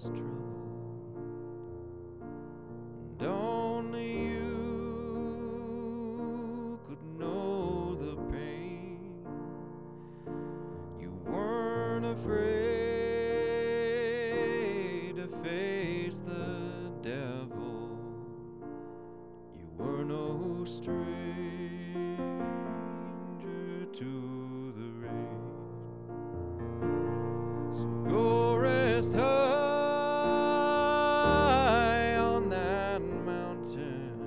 was troubled, and only you could know the pain. You weren't afraid to face the devil. You were no stranger to the rain. So go rest high on that mountain.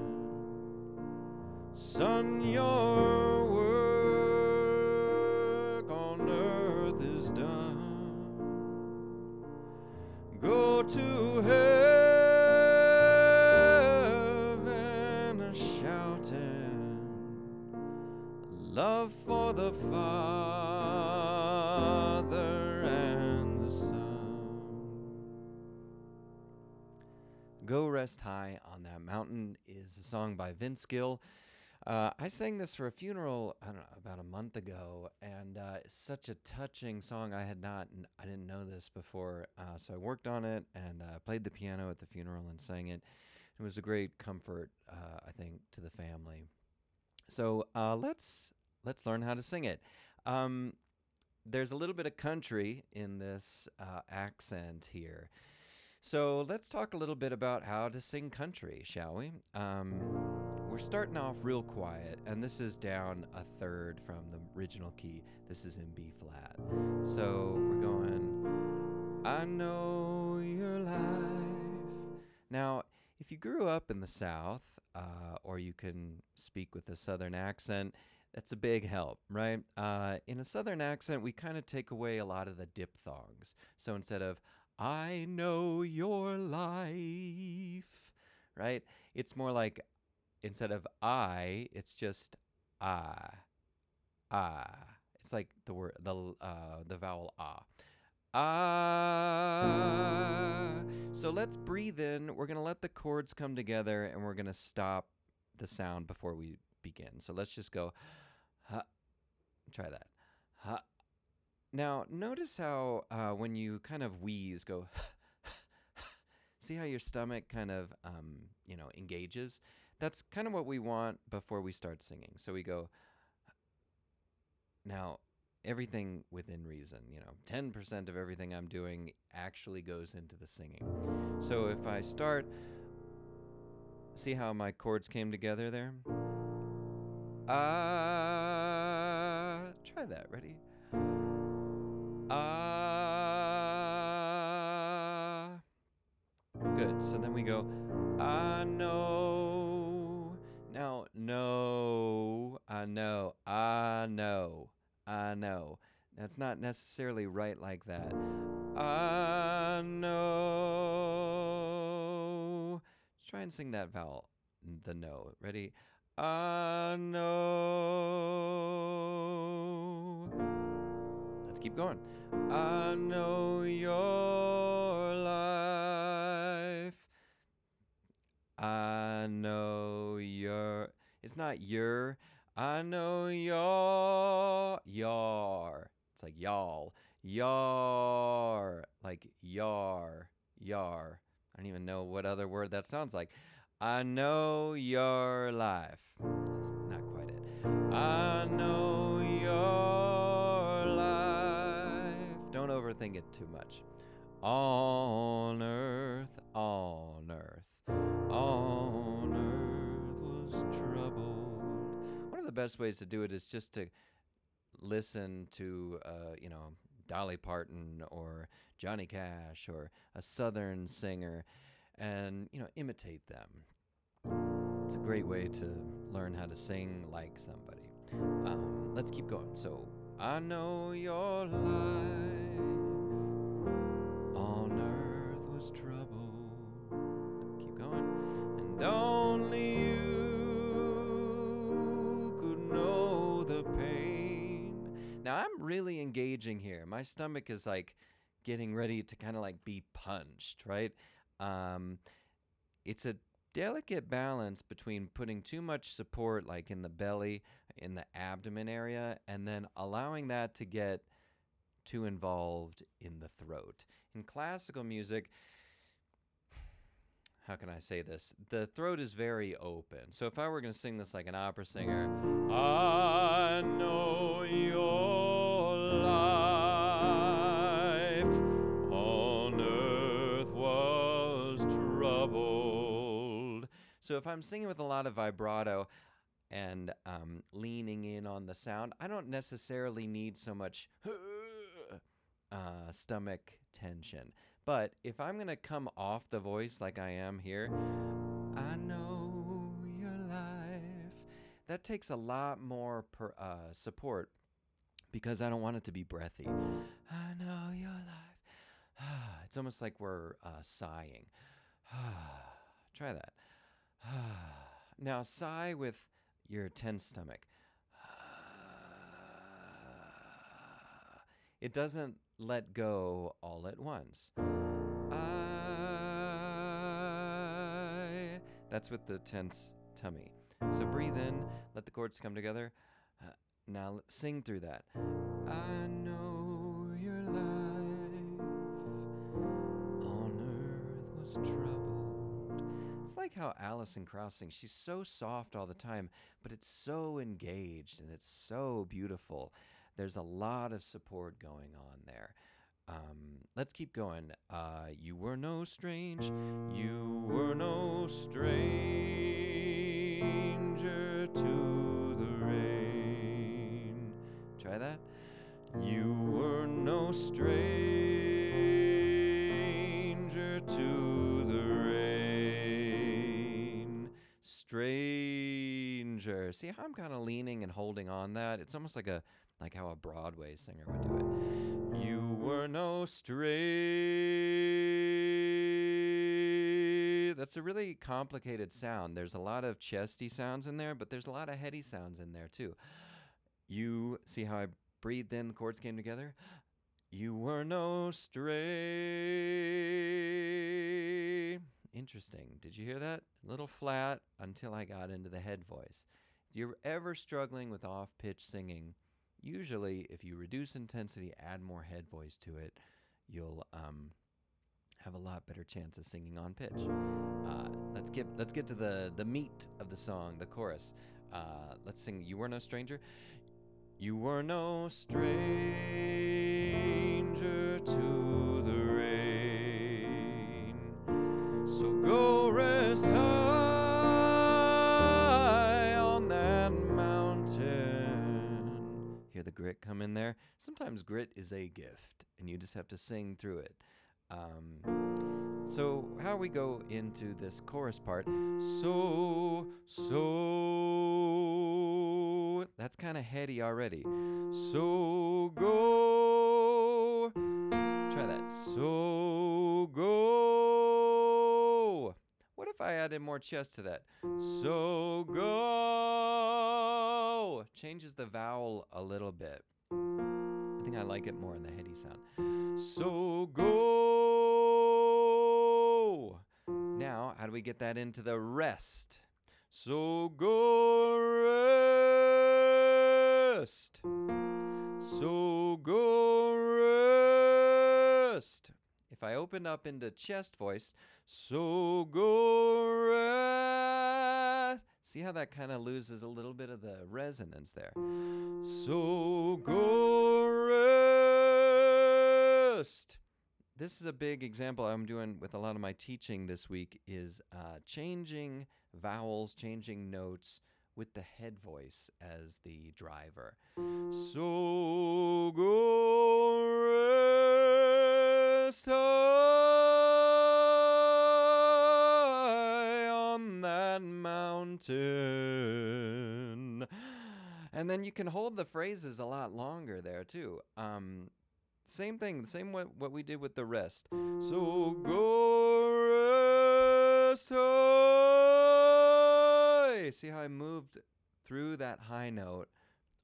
Son, your work on earth is done. Go to heaven shouting love for the Father and the Son. Go Rest High on That Mountain is a song by Vince Gill. I sang this for a funeral, I don't know, about a month ago, and it's such a touching song. I didn't know this before, so I worked on it and played the piano at the funeral and sang it. It was a great comfort, I think, to the family. So let's learn how to sing it. There's a little bit of country in this accent here. So let's talk a little bit about how to sing country, shall we? We're starting off real quiet, and this is down a third from the original key. This is in B flat. So we're going, I know your life. Now, if you grew up in the South, or you can speak with a Southern accent, that's a big help, right? In a Southern accent, we kind of take away a lot of the diphthongs. So instead of, I know your life, right? It's more like, instead of I, it's just ah. It's like the word, the vowel ah. Ah. So let's breathe in. We're going to let the chords come together, and we're going to stop the sound before we begin. So let's just go, ha. Try that. Ha. Now, notice how when you kind of wheeze, go, see how your stomach kind of, engages? That's kind of what we want before we start singing. So we go, now, everything within reason, 10% of everything I'm doing actually goes into the singing. So if I start, see how my chords came together there? Try that, ready? Good. So then we go, I know. Now, no, I know. Now, it's not necessarily right like that. I know. Let's try and sing that vowel, the no. Ready? I know. Let's keep going. I know your life. I know your. It's not your. I know your. It's like y'all. Like yar. I don't even know what other word that sounds like. I know your life. That's not quite it. I know your life. Don't overthink it too much. On earth was troubled. One of the best ways to do it is just to listen to, Dolly Parton or Johnny Cash or a Southern singer and, imitate them. It's a great way to learn how to sing like somebody. Let's keep going. So, I know your life on earth was troubled. Keep going. And only you could know the pain. Now, I'm really engaging here. My stomach is like getting ready to kind of like be punched, right? It's a delicate balance between putting too much support like in the belly, in the abdomen area, and then allowing that to get too involved in the throat. In classical music, how can I say this? The throat is very open. So if I were going to sing this like an opera singer, I know your life on earth was troubled. So if I'm singing with a lot of vibrato and leaning in on the sound, I don't necessarily need so much stomach tension. But if I'm going to come off the voice like I am here, I know your life, that takes a lot more support because I don't want it to be breathy. I know your life. It's almost like we're sighing. Try that. Now sigh with your tense stomach. It doesn't let go all at once. That's with the tense tummy. So breathe in, let the chords come together. Now sing through that. I know your life on earth was troubled. It's like how Alison Krauss sings. She's so soft all the time, but it's so engaged and it's so beautiful. There's a lot of support going on there. Let's keep going. You were no strange, you were no stranger to the rain. Try that. You were no stranger to the rain. Stranger. See how I'm kind of leaning and holding on that? It's almost like how a Broadway singer would do it. You were no stray. That's a really complicated sound. There's a lot of chesty sounds in there, but there's a lot of heady sounds in there too. You see how I breathed in, the chords came together? You were no stray. Interesting. Did you hear that? A little flat until I got into the head voice. If you're ever struggling with off-pitch singing, usually, if you reduce intensity, add more head voice to it, you'll have a lot better chance of singing on pitch. Let's get to the meat of the song, the chorus. Let's sing "You Were No Stranger." You were no stranger to the rain, so go rest high on that mountain. Hear the grit come in there? Sometimes grit is a gift, and you just have to sing through it. So how we go into this chorus part, so, that's kind of heady already. So go, try that, so go. What if I added more chest to that? So go, changes the vowel a little bit. I think I like it more in the heady sound. So go. Now, how do we get that into the rest? So go rest. So go rest. If I open up into chest voice, so go rest. See how that kind of loses a little bit of the resonance there. So go rest. This is a big example I'm doing with a lot of my teaching this week is changing vowels, changing notes with the head voice as the driver. So go rest high on that mountain. And then you can hold the phrases a lot longer there too. Same thing, same what we did with the rest. So go rest high. See how I moved through that high note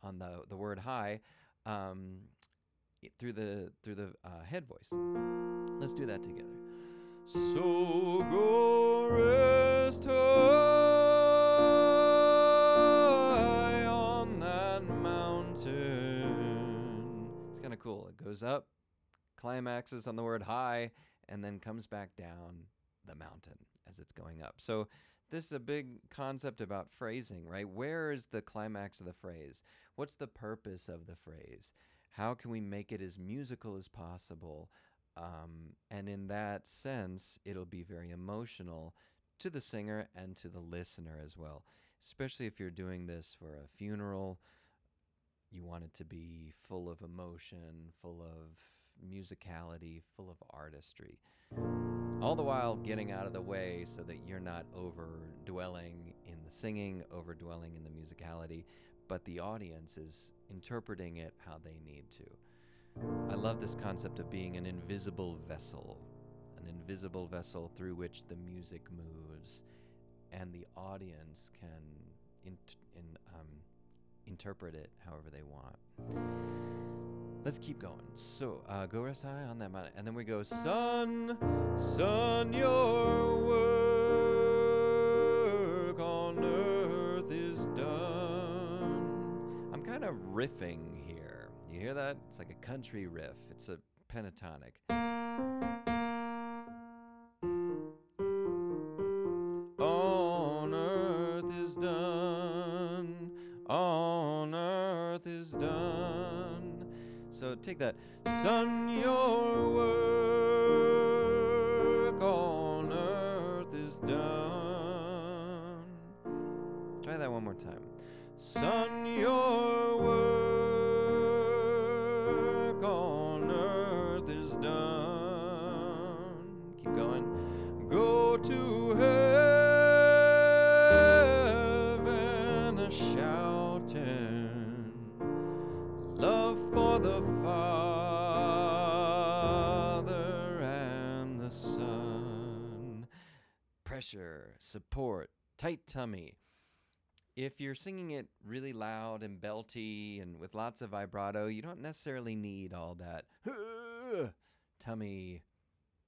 on the word high, through the head voice. Let's do that together. So go rest high on that mountain. It's kind of cool. It goes up, climaxes on the word high, and then comes back down the mountain as it's going up. So this is a big concept about phrasing, right? Where is the climax of the phrase? What's the purpose of the phrase? How can we make it as musical as possible? And in that sense, it'll be very emotional to the singer and to the listener as well. Especially if you're doing this for a funeral, you want it to be full of emotion, full of musicality, full of artistry. All the while getting out of the way so that you're not over dwelling in the singing, over dwelling in the musicality, but the audience is interpreting it how they need to. I love this concept of being an invisible vessel through which the music moves, and the audience can interpret it however they want. Let's keep going. So, go rest high on that mountain. And then we go, sun, your work on earth is done. I'm kind of riffing here. You hear that? It's like a country riff. It's a pentatonic. On earth is done. On earth is done. So take that. Son, your work on earth is done. Try that one more time. Son, your work on earth is done. Keep going. Go to heaven a-shouting, love for the Father and the Son. Pressure, support, tight tummy. If you're singing it really loud and belty and with lots of vibrato, you don't necessarily need all that tummy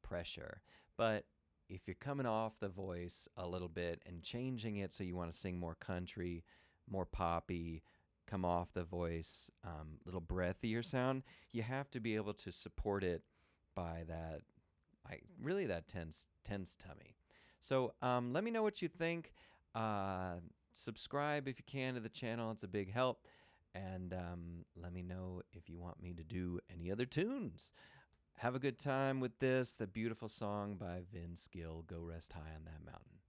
pressure. But if you're coming off the voice a little bit and changing it so you want to sing more country, more poppy, come off the voice, little breathier sound, you have to be able to support it by that, really that tense tummy. So let me know what you think. Subscribe if you can to the channel. It's a big help. And let me know if you want me to do any other tunes. Have a good time with this, the beautiful song by Vince Gill, Go Rest High on That Mountain.